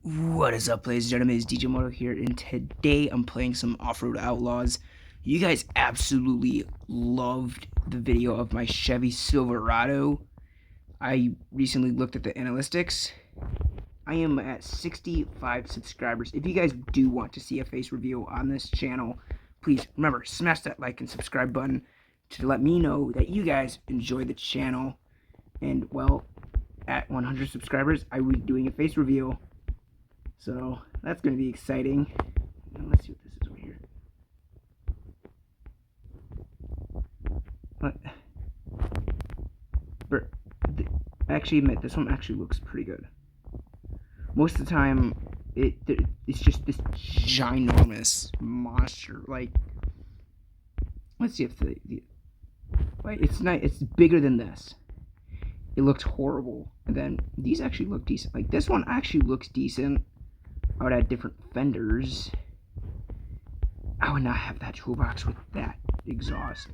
What is up, ladies and gentlemen? It's DJ Moto here, and today I'm playing some Offroad Outlaws. You guys absolutely loved the video of my Chevy Silverado. I recently looked at the analytics. I am at 65 subscribers. If you guys do want to see a face review on this channel, please remember, smash that like and subscribe button to let me know that you guys enjoy the channel. And, well, at 100 subscribers, I will be doing a face review. So that's going to be exciting. Now, let's see what this is over here. But I actually admit this one actually looks pretty good. Most of the time, it's just this ginormous monster. Like, let's see if wait, it's nice. It's bigger than this. It looked horrible, and then these actually look decent. Like this one actually looks decent. I would add different fenders. I would not have that toolbox with that exhaust.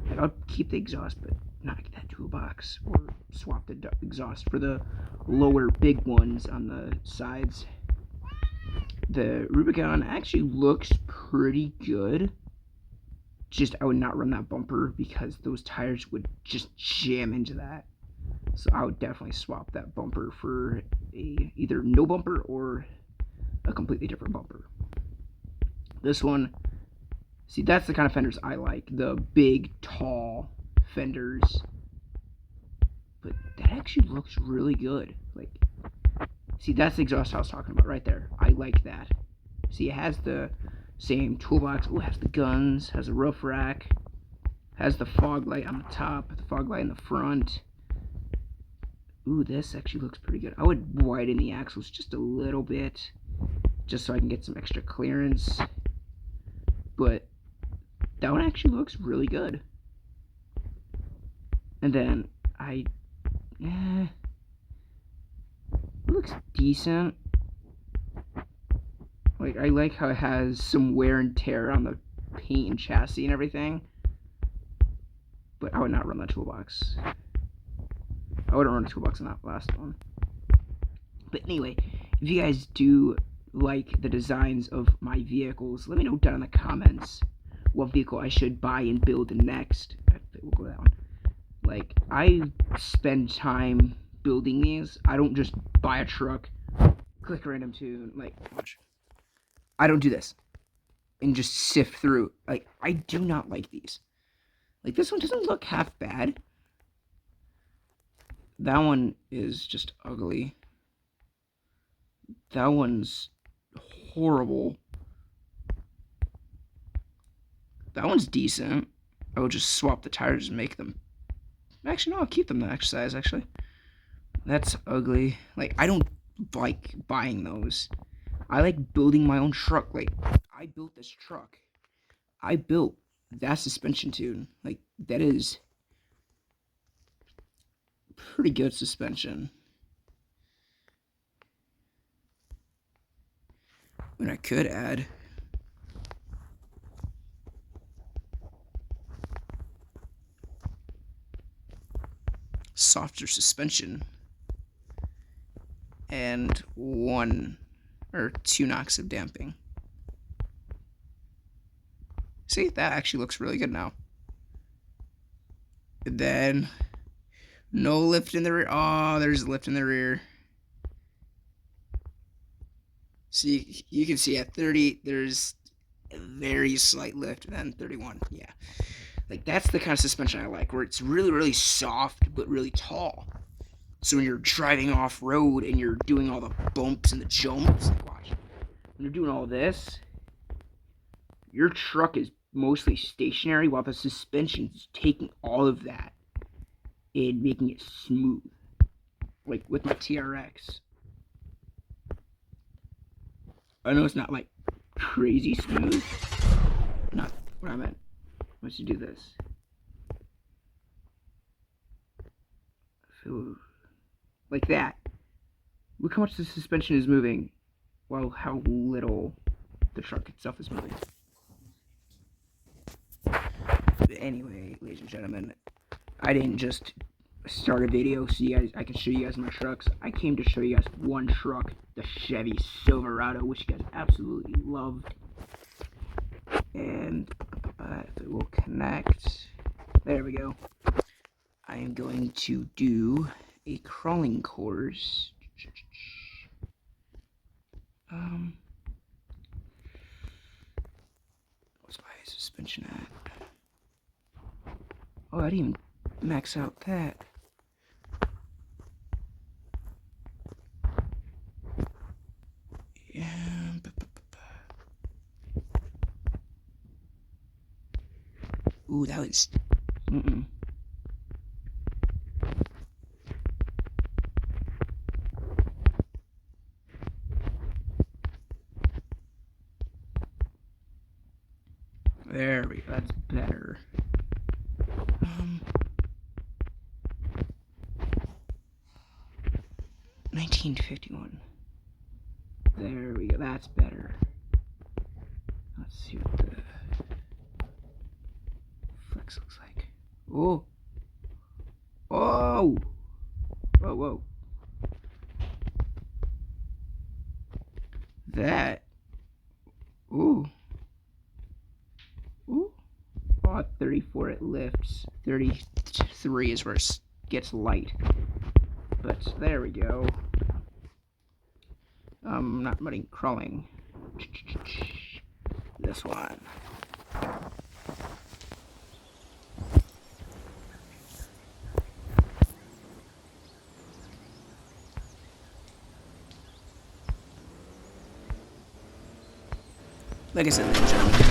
Like, I'll keep the exhaust, but not that toolbox. Or swap the exhaust for the lower big ones on the sides. The Rubicon actually looks pretty good. Just, I would not run that bumper because those tires would just jam into that. So I would definitely swap that bumper for either no bumper or a completely different bumper. This one, see, that's the kind of fenders I like, the big, tall fenders. But that actually looks really good. Like, see, that's the exhaust I was talking about right there. I like that. See, it has the same toolbox. Oh, it has the guns, has a roof rack, has the fog light on the top, the fog light in the front. Ooh, this actually looks pretty good. I would widen the axles just a little bit, just so I can get some extra clearance. But that one actually looks really good. And then it looks decent. Like, I like how it has some wear and tear on the paint and chassis and everything. But I would not run that toolbox. I wouldn't run a toolbox on that last one. But anyway, if you guys do like the designs of my vehicles, let me know down in the comments what vehicle I should buy and build next. We'll go that one. Like, I spend time building these. I don't just buy a truck, click random tune, like, watch. I don't do this and just sift through. Like, I do not like these. Like, this one doesn't look half bad. That one is just ugly. That one's horrible. That one's decent. I will just swap the tires and make them. Actually, no, I'll keep them the next size, actually. That's ugly. Like, I don't like buying those. I like building my own truck. Like, I built this truck. I built that suspension tune. Like, that is pretty good suspension. And I could add softer suspension and 1 or 2 knocks of damping. See, that actually looks really good now. And then no lift in the rear. Oh, there's a lift in the rear. See, you can see at 30, there's a very slight lift, and then 31, yeah. Like, that's the kind of suspension I like, where it's really, really soft, but really tall. So when you're driving off-road and you're doing all the bumps and the jumps, watch, when you're doing all this, your truck is mostly stationary while the suspension is taking all of that and making it smooth. Like with my TRX. I know it's not like crazy smooth. Not what I meant. Once you do this. Feel like that. Look how much the suspension is moving while how little the truck itself is moving. But anyway, ladies and gentlemen, I didn't just start a video so I can show you guys my trucks. I came to show you guys one truck, the Chevy Silverado, which you guys absolutely love. And if it will connect, there we go. I am going to do a crawling course. What's my suspension at? Oh, I didn't even max out that. Yeah. Ooh, that was. There we go. That's better. 1951. There we go. That's better. Let's see what the flex looks like. Oh. Oh. Whoa, whoa. That. Ooh. Ooh. Oh, 34 it lifts. 33 is where it gets light. But there we go. Not mudding, crawling. This one. Like I said, ladies and gentlemen,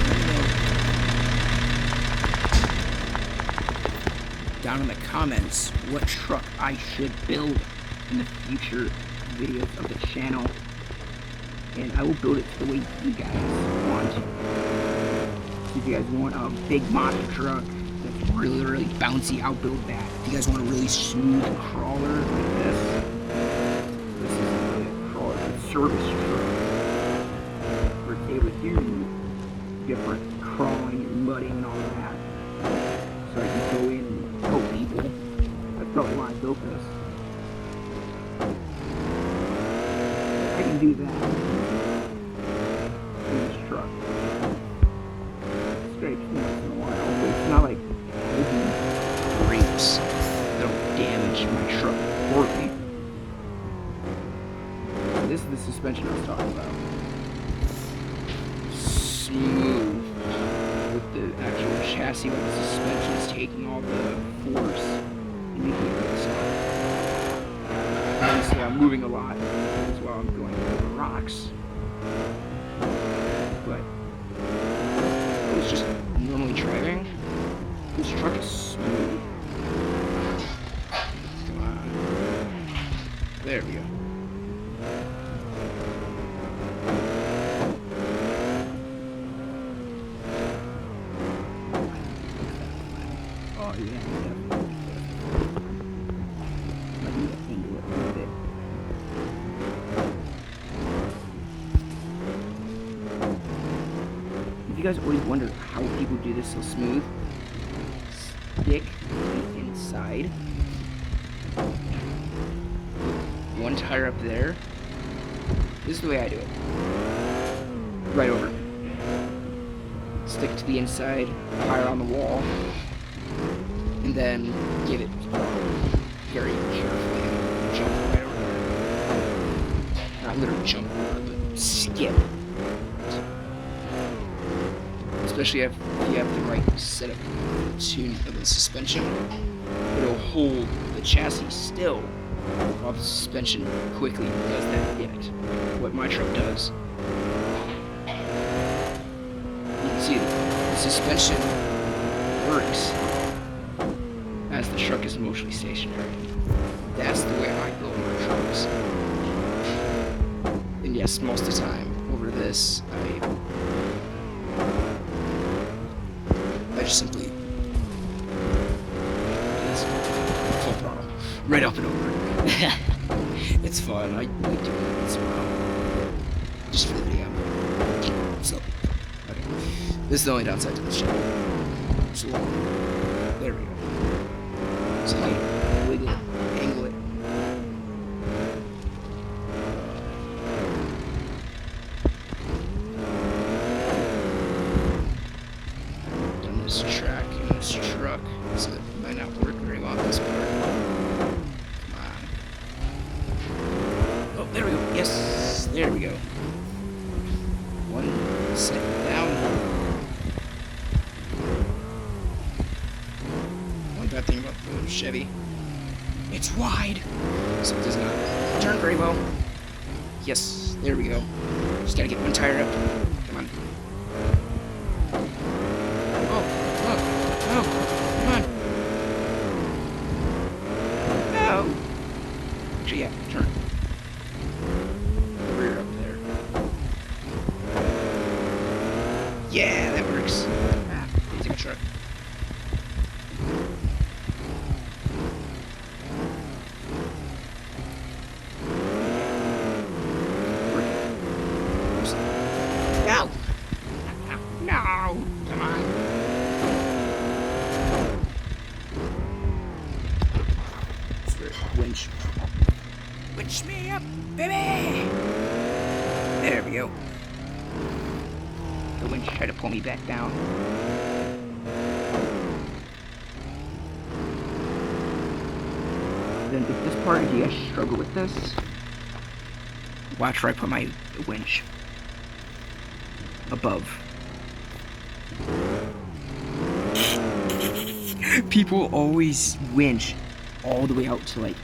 down in the comments what truck I should build in the future videos of the channel, and I will build it the way you guys want. If you guys want a big monster truck that's really, really bouncy, I'll build that. If you guys want a really smooth crawler like this is a crawler, a service truck. We're able to do different crawling and mudding and all that. So I can go in and help people. That's probably why I built this. I can do that in this truck. Scrapes once in a while, but it's not like open grapes that'll damage my truck horribly. This is the suspension I was talking about. Smooth with the actual chassis, with the suspension is taking all the force and making it really soft. Obviously, I'm moving a lot as well. I'm going over rocks, but I was just normally driving. This truck is smooth. Come on, there we go. Oh yeah, definitely. Let me angle it a little bit. If you guys always wonder how people do this so smooth, stick the inside. One tire up there. This is the way I do it. Right over. Stick to the inside, tire on the wall, and then give it very carefully and jump right over there. Not literally jump over, but skip. Especially if you have the right setup tune of the suspension, it'll hold the chassis still while the suspension quickly does that pivot. What my truck does. You can see the suspension works as the truck is mostly stationary. That's the way I build my trucks. And yes, most of the time over this, I just simply do this full throttle, right up and over. It's fun. I like doing it once in a while, just for the video. So, okay, this is the only downside to this channel. So long. There we go. So like, wiggle There we go. One set down. Only bad thing about the Chevy, it's wide, so it does not turn very well. Yes, there we go. Just gotta get one tire up. Come on. Oh, come on. No. Actually, yeah, turn. The rear up there. Yeah, that works. Take a truck. No! No! Come on. Winch. Winch me up, baby! There we go. The winch tried to pull me back down. Then with this part, if you guys struggle with this, watch where I put my winch above. People always winch all the way out to like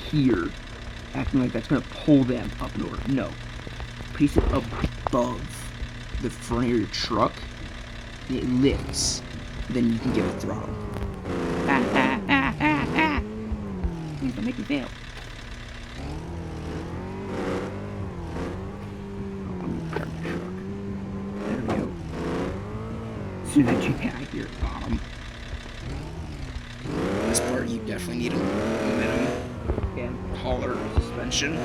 here, acting like that's gonna pull them up north. No, place it above the front of your truck, and it lifts. Then you can give it throttle. Please don't make me fail. So that you can hear at the bottom. This part you definitely need a momentum and taller suspension,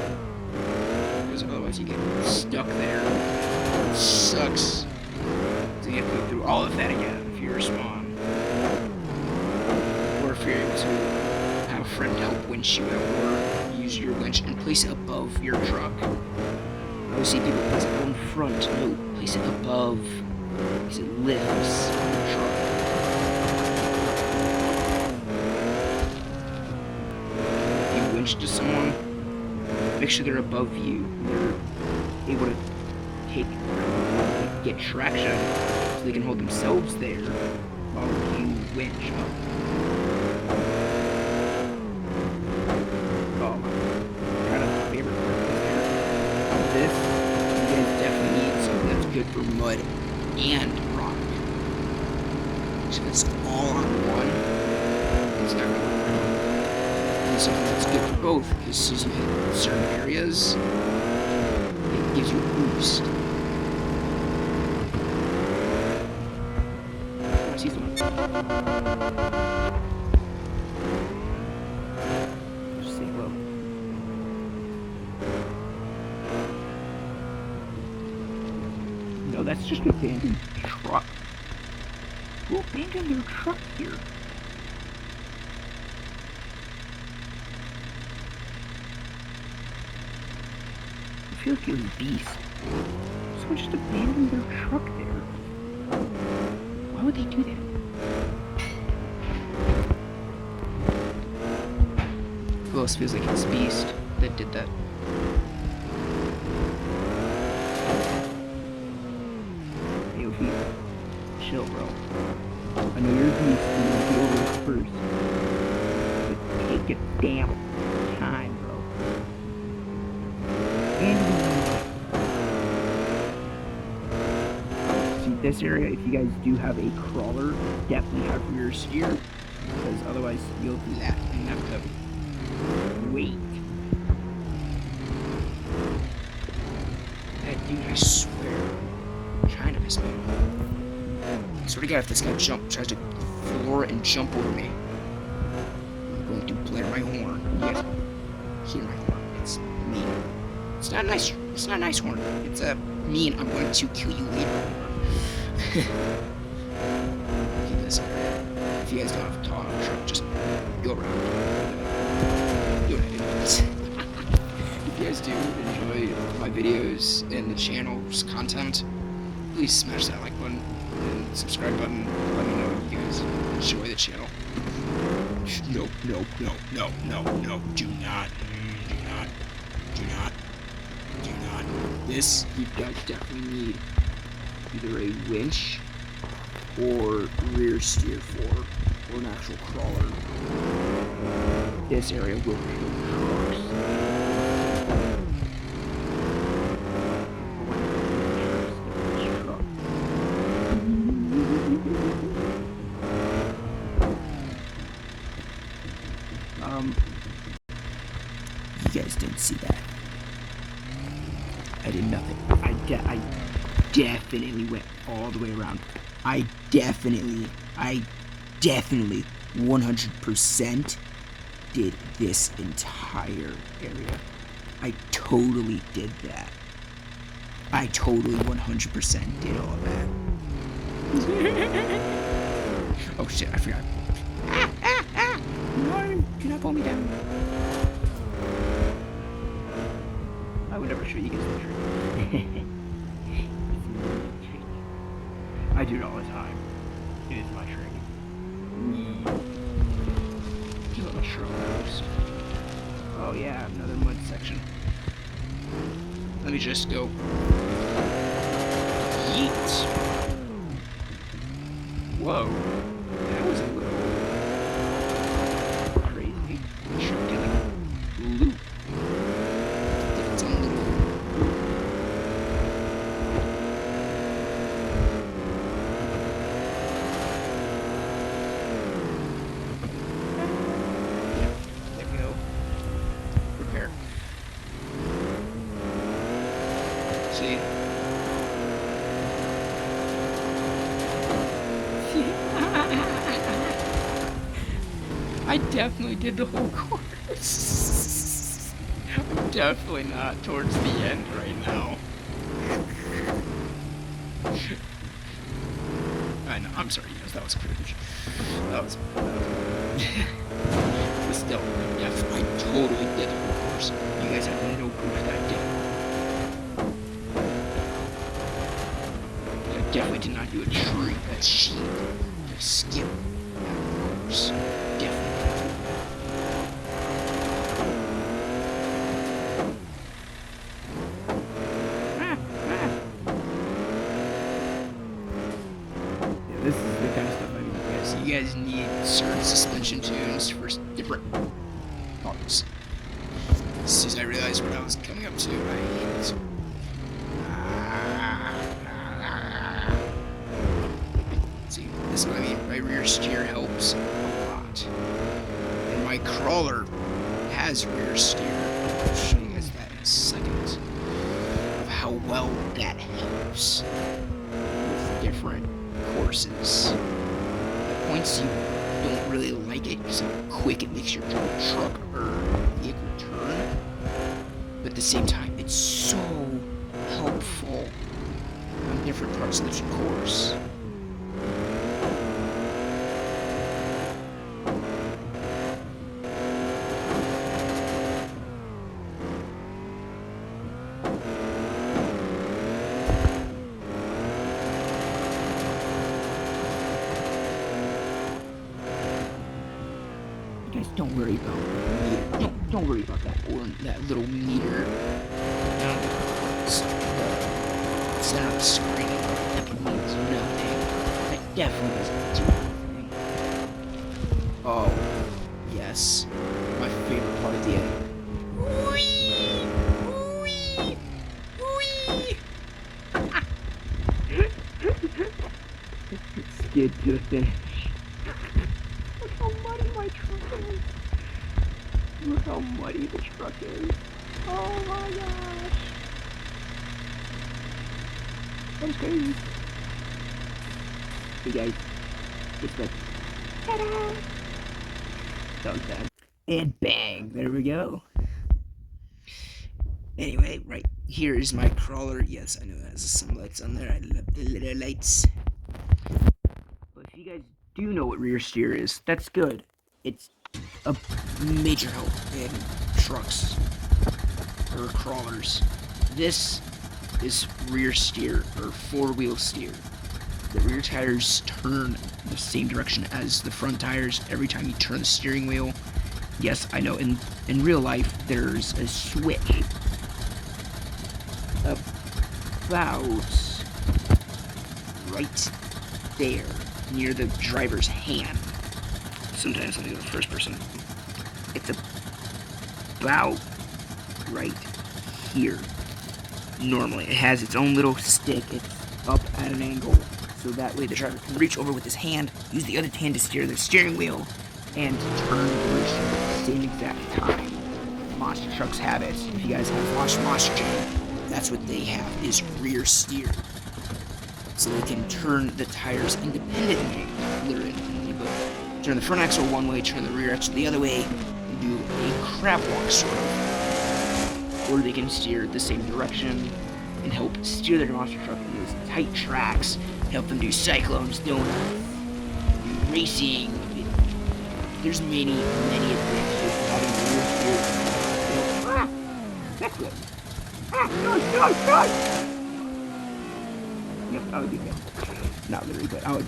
because otherwise you get stuck there. It sucks. So you have to go through all of that again if you're a spawn. Or if you're able to have a friend help winch you out, or use your winch and place it above your truck. I always see people place it on front. No, place it above. Because it lifts the truck. If you winch to someone, make sure they're above you. They're able to get traction so they can hold themselves there while you winch up. Oh, kind of my favorite part of this. You guys definitely need something that's good for mud and rock. So if it's all on one, it's not going to work. And something that's good for both, because as soon as you hit certain areas, it gives you a boost. I see someone. Just say hello. No, that's just an abandoned truck. Who abandoned their truck here? I feel like you're a beast. Someone just abandoned their truck there. Why would they do that? Who else feels like it's Beast that did that? Chill, bro. I know you're a beast and you'll be over this first. But take your damn time, bro. And see, this area, if you guys do have a crawler, definitely have rear steer, because otherwise you'll do that and have to wait. That dude, I swear, I'm trying to miss me. I swear to God, if this guy tries to floor and jump over me, I'm going to blare my horn. You guys hear my horn? It's mean. It's not a nice horn. It's a mean, I'm going to kill you later. Keep this area. If you guys don't have a tall enough truck, just go around. Do what I do. If you guys do enjoy my videos and the channel's content, please smash that like button and subscribe button. Let me know if you guys enjoy the channel. No, do not. This, you guys definitely need either a winch or rear steer for, or an actual crawler. This area will kill trucks. You guys didn't see that. I did nothing. I definitely went all the way around. I definitely 100% did this entire area. I totally did that. I totally 100% did all of that. Oh shit, I forgot. No, do not pull me down. I would never show you guys the trick. I do it all the time. It is my trick. Little shrubs. Oh yeah, another mud section. Let me just go. Yeet. Whoa. That was a little crazy. I should get a loop. It's a little. There we go. Repair. See? I definitely did the whole course. I'm definitely not towards the end right now. I know, I'm sorry, yes, that was cringe. That was but still, yes, I totally did the whole course. You guys have no proof that I did. I definitely did not do a cheat. I skipped that course. Definitely. This is the kind of stuff I need, guys. You guys need certain suspension tunes for different parts. As soon as I realized what I was coming up to, I hate it. See, this is what I mean. My rear steer helps a lot. And my crawler has rear steer. I'll show you guys that in a second. Of how well that helps with different courses. At points you don't really like it because how quick it makes your truck or vehicle turn. But at the same time, it's so helpful on different parts of the course. Guys, don't worry about meter. Don't worry about that or that little meter down the center of the screen. That means nothing. That definitely doesn't do anything. Oh, yes. My favorite part of the end. Whee! Whee! Whee! Skid to the finish. Look how muddy my truck is. Look how muddy the truck is. Oh my gosh. That was crazy. Hey guys, it's the ta-da! That was bad. And bang, there we go. Anyway, right here is my crawler. Yes, I know that has some lights on there. I love the little lights. But if you guys do know what rear steer is, that's good. It's a major help in trucks or crawlers. This is rear steer or four-wheel steer. The rear tires turn the same direction as the front tires every time you turn the steering wheel. Yes, I know in real life there's a switch, a about right there, near the driver's hand. Sometimes I'll do the first person. It's about right here. Normally, it has its own little stick. It's up at an angle, so that way the driver can reach over with his hand, use the other hand to steer the steering wheel, and turn the rear at the same exact time. Monster trucks have it. If you guys have watched Monster Jam, that's what they have, is rear steer. So they can turn the tires independently, literally independently, but turn the front axle one way, turn the rear axle the other way, and do a crab walk, sort of. Or they can steer the same direction and help steer their monster truck in those tight tracks, help them do cyclones, donuts, do racing. There's many advantages to having rear steer. That's good. God! Yep, I would do that. Not literally, but I would.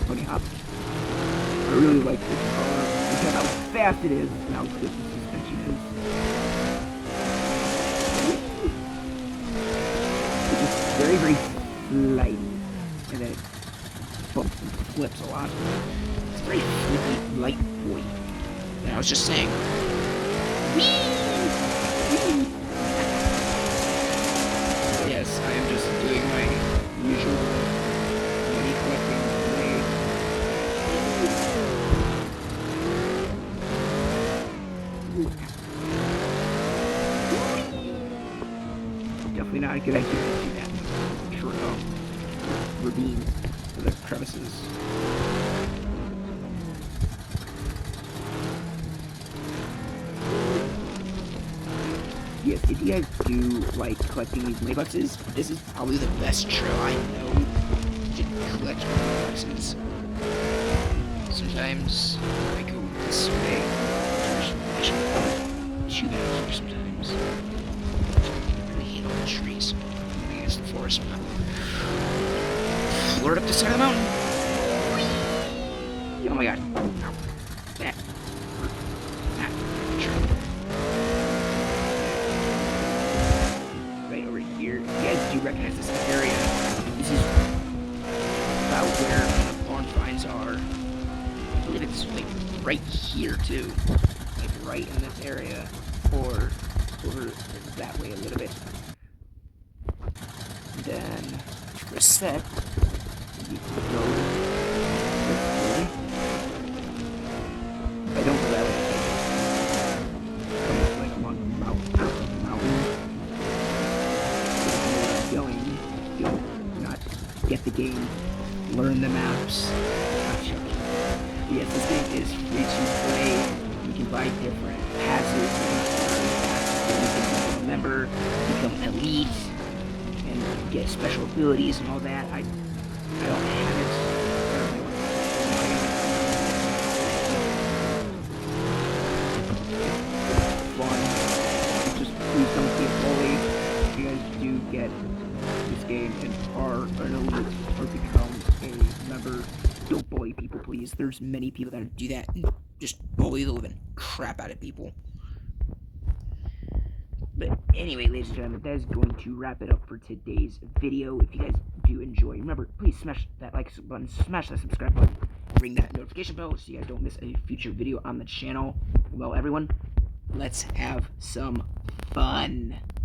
Funny hop. I really like this car because how fast it is and how good the suspension is. It's just very slidey, and then it bumps and flips a lot. It's very flippy, light boy. And I was just saying. Yes, I am just doing my usual money collecting way. Definitely not a good idea to do that. Short of ravines or the crevices. Yes, if you guys do like collecting these money boxes, this is probably the best trail I know to collect money boxes. Sometimes I go this way. I should shoot out here sometimes. I really hate all the trees. I think it's the forest. Floor up the side of the mountain. Whee! Oh my god. That. Here. You guys do recognize this area. This is about where the barn finds are. I believe it's like right here too. Like right in this area. Or over that way a little bit. Then reset. You can go this way. I don't go that way. Come like along the mountain. You'll not get the game, learn the maps. Yes, this game is free to play. You can buy different passes. You can become a member, become elite, and get special abilities and all that. I don't have it. It's fun. Just please don't be a bully. If you guys do get this game and are an elite or become a member, don't bully people, please. There's many people that do that and just bully the living crap out of people. But anyway, ladies and gentlemen, that is going to wrap it up for today's video. If you guys do enjoy, remember, please smash that like button, smash that subscribe button, ring that notification bell so you guys don't miss a future video on the channel. Well, everyone, let's have some fun.